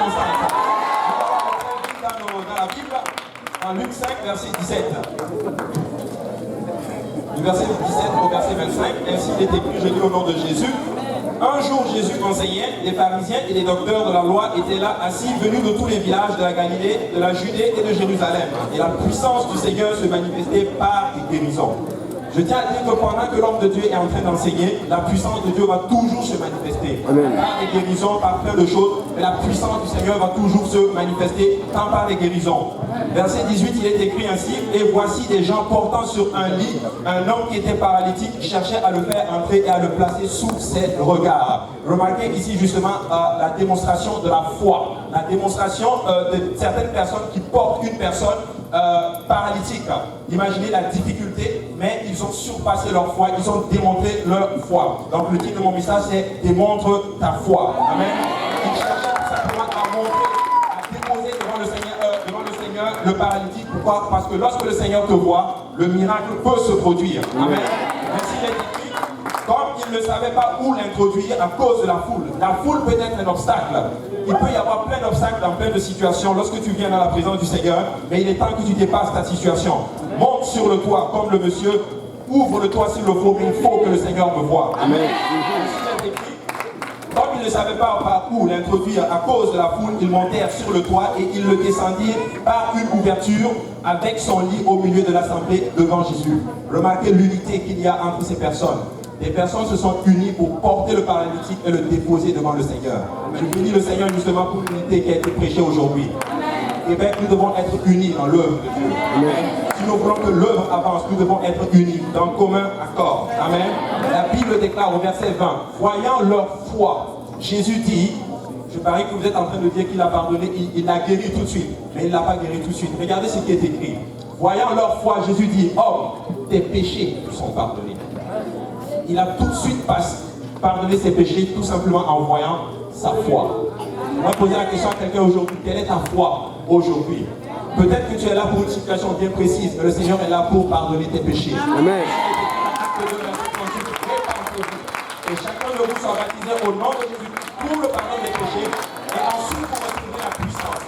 constante. Dans la Bible, en Luc 5, verset 17. Du verset 17 au verset 25, ainsi il est écrit, je lis au nom de Jésus. Un jour, Jésus enseignait, les pharisiens et les docteurs de la loi étaient là, assis, venus de tous les villages de la Galilée, de la Judée et de Jérusalem. Et la puissance du Seigneur se manifestait par des guérisons. Je tiens à dire que pendant que l'homme de Dieu est en train d'enseigner, la puissance de Dieu va toujours se manifester. Amen. Par des guérisons, par plein de choses, mais la puissance du Seigneur va toujours se manifester, tant par les guérisons. Verset 18, il est écrit ainsi, et voici des gens portant sur un lit un homme qui était paralytique, cherchait à le faire entrer et à le placer sous ses regards. Remarquez ici justement la démonstration de la foi, la démonstration de certaines personnes qui portent une personne paralytique. Imaginez la difficulté, mais ils ont surpassé leur foi, ils ont démontré leur foi. Donc le titre de mon message c'est démontre ta foi. Amen. Ils cherchaient tout simplement à montrer, à déposer devant le Seigneur le paralytique. Pourquoi? Parce que lorsque le Seigneur te voit, le miracle peut se produire. Amen. Ainsi il est écrit, comme ils ne savaient pas où l'introduire à cause de la foule. La foule peut être un obstacle. Il peut y avoir plein d'obstacles dans plein de situations lorsque tu viens dans la présence du Seigneur, mais il est temps que tu dépasses ta situation. Monte sur le toit comme le monsieur, ouvre le toit s'il le faut, mais il faut que le Seigneur me voie. Amen. Comme ils ne savaient pas par où l'introduire à cause de la foule, ils montèrent sur le toit et ils le descendirent par une ouverture avec son lit au milieu de l'assemblée devant Jésus. Remarquez l'unité qu'il y a entre ces personnes. Les personnes se sont unies pour porter le paralytique et le déposer devant le Seigneur. Je bénis le Seigneur justement pour l'unité qui a été prêchée aujourd'hui. Et bien, nous devons être unis dans l'œuvre de Dieu. Amen. Si nous voulons que l'œuvre avance, nous devons être unis dans commun accord. Amen. La Bible déclare au verset 20, voyant leur foi, Jésus dit, je parie que vous êtes en train de dire qu'il a pardonné, il l'a guéri tout de suite, mais il ne l'a pas guéri tout de suite. Regardez ce qui est écrit. Voyant leur foi, Jésus dit, homme, tes péchés te sont pardonnés. Il a tout de suite pardonné ses péchés tout simplement en voyant sa foi. On va poser la question à quelqu'un aujourd'hui, quelle est ta foi aujourd'hui? Peut-être que tu es là pour une situation bien précise, mais le Seigneur est là pour pardonner tes péchés. Amen. Et chacun de vous soit baptisé au nom de Jésus pour le pardon des péchés et ensuite pour retrouver la puissance.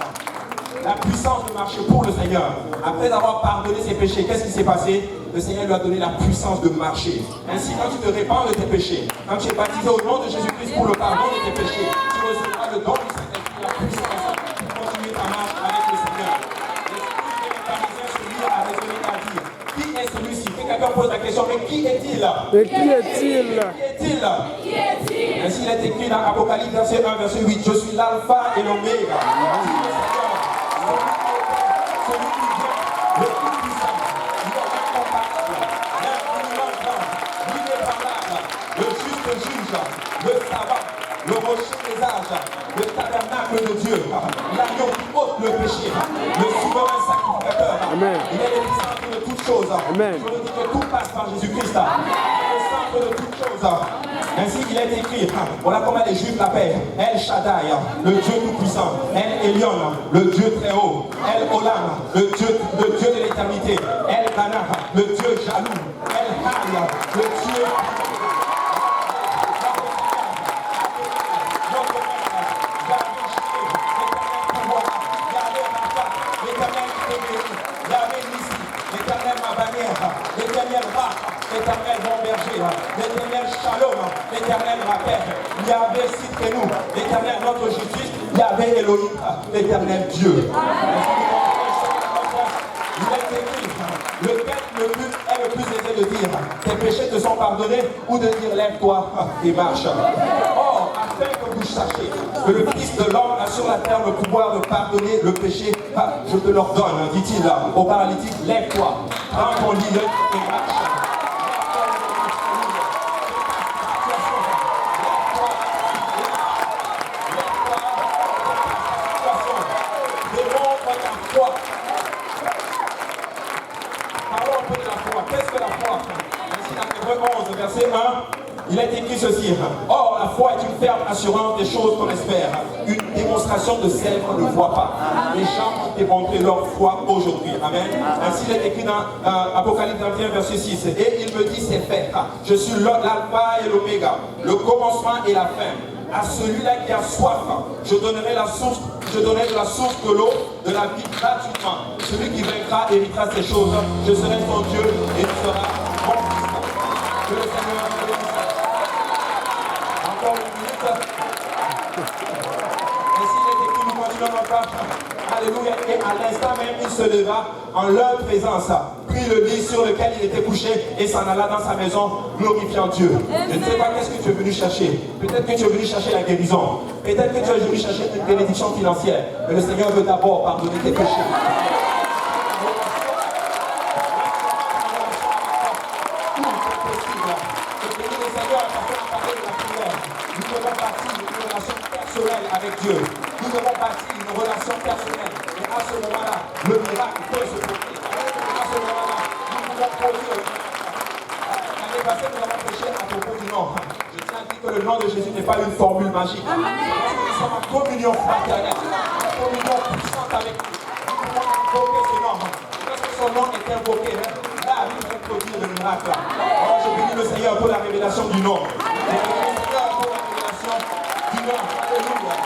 La puissance de marcher pour le Seigneur. Après avoir pardonné ses péchés, qu'est-ce qui s'est passé? Le Seigneur lui a donné la puissance de marcher. Ainsi, quand tu te répands de tes péchés, quand tu es baptisé au nom de Jésus-Christ pour le pardon de tes péchés, tu recevras le don du Saint-Esprit, la puissance pour continuer ta marche avec le Seigneur. L'Esprit des pharisiens se mit à raisonner à dire, qui est celui-ci? Que quelqu'un pose la question, mais qui est-il? Mais qui est-il? Qui est-il? Ainsi, il est écrit dans Apocalypse verset 1, verset 8, je suis l'alpha et l'oméga. Celui qui vient, le plus puissant, le juste juge, le savant, le rocher des âges, le tabernacle de Dieu, l'agneau qui ôte le péché, le souverain sacrificateur. Amen. Il est le centre de toutes choses. Amen. Je vous dis que tout passe par Jésus-Christ. Il est le centre de toutes choses. Ainsi il est écrit, voilà comment les Juifs l'appellent, El Shaddai, le Dieu tout-puissant, El Elyon, le Dieu très haut, El Olam, le Dieu de l'éternité, El Kana, le Dieu jaloux, El Hay, le Dieu l'éternel Rach, l'éternel bon berger, l'éternel Shalom, l'éternel Raphaël, Yahvé Sidkenu, l'éternel notre justice, Yahvé Elohim, l'éternel Dieu. Il est écrit, lequel est le plus aisé de dire, tes péchés te sont pardonnés, ou de dire, lève-toi et marche. Or, afin que vous sachiez que le Fils de l'homme a sur la terre le pouvoir de pardonner le péché, je te l'ordonne, dit-il au paralytique, lève-toi, prends ton lit et marche. Parlons un peu de la foi. Qu'est-ce que la foi? Ainsi, dans Hébreux 11, verset 1, il est écrit ceci. Or, la foi est une ferme assurance des choses qu'on espère, une démonstration de celles qu'on ne voit pas. Les gens ont démontré leur foi aujourd'hui. Amen. Ainsi, il est écrit dans Apocalypse 21, verset 6. Et il me dit, c'est fait. Je suis l'alpha et l'oméga, le commencement et la fin. À celui-là qui a soif, je donnerai la source, je donnerai de la source de l'eau de la vie gratuitement. Celui qui vaincra héritera ces choses. Je serai son Dieu et il sera mon fils. Que le Seigneur me bénisse. Encore une minute. Et s'il est écrit, nous continuons encore. Alléluia. Et à l'instant même, il se leva en leur présence, prit le lit sur lequel il était couché et s'en alla dans sa maison, glorifiant Dieu. Je ne sais pas qu'est-ce que tu es venu chercher. Peut-être que tu es venu chercher la guérison. Peut-être que tu es venu chercher une bénédiction financière. Mais le Seigneur veut d'abord pardonner tes péchés. Avec Dieu. Nous devons bâtir une relation personnelle. Et à ce moment-là, le miracle peut se produire. À ce moment-là, nous pouvons produire. L'année passée, nous avons prêché à propos du nom. Je tiens à dire que le nom de Jésus n'est pas une formule magique. Parce que nous sommes en communion fraternelle, en communion puissante avec lui. Nous pouvons invoquer ce nom. Lorsque son nom est invoqué, là, nous pouvons produire le miracle. Alors, je bénis le Seigneur pour la révélation du nom. Je bénis le Seigneur pour la révélation du nom. Alléluia.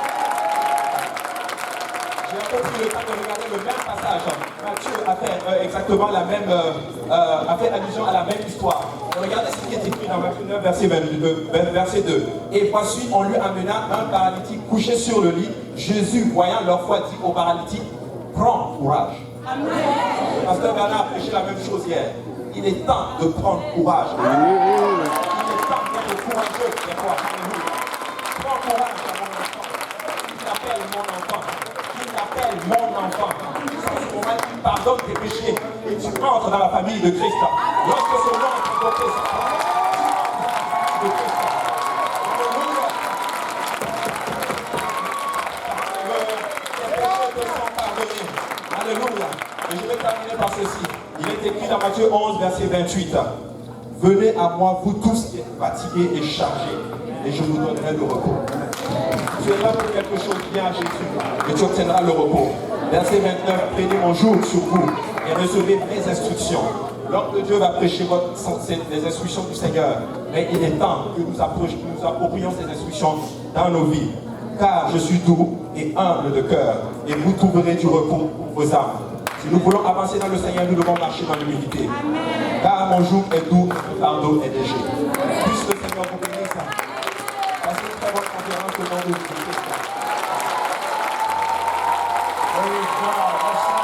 J'ai un peu pris le temps de regarder le même passage. Matthieu a fait exactement la même, a fait allusion à la même histoire. Regardez ce qui est écrit dans Matthieu 9, verset 2. Et voici, on lui amena un paralytique couché sur le lit. Jésus, voyant leur foi, dit au paralytique, prends courage. Amen. Pasteur Bernard a prêché la même chose hier. Il est temps de prendre courage. Il est temps d'être courageux des fois. Prends courage à mon enfant. Il s'appelle mon enfant. Appelle mon enfant. C'est ce moment qui pardonne tes péchés et tu entres dans la famille de Christ. Lorsque ce nom est invoqué, de Christ. Tes péchés te sont pardonnés. Alléluia. Et je vais terminer par ceci. Il est écrit dans Matthieu 11, verset 28. Venez à moi, vous tous qui êtes fatigués et chargés, et je vous donnerai le repos. Tu es là pour quelque chose, viens à Jésus et tu obtiendras le repos. Verset 29, prenez mon joug sur vous et recevez mes instructions. L'homme de Dieu va prêcher les instructions du Seigneur. Mais il est temps que nous approprions ces instructions dans nos vies. Car je suis doux et humble de cœur et vous trouverez du repos pour vos âmes. Si nous voulons avancer dans le Seigneur, nous devons marcher dans l'humilité. Car mon joug est doux, mon fardeau est léger. Puisse le Seigneur vous bénisse. Passez une très bonne conférence au nom de Jésus. Praise God.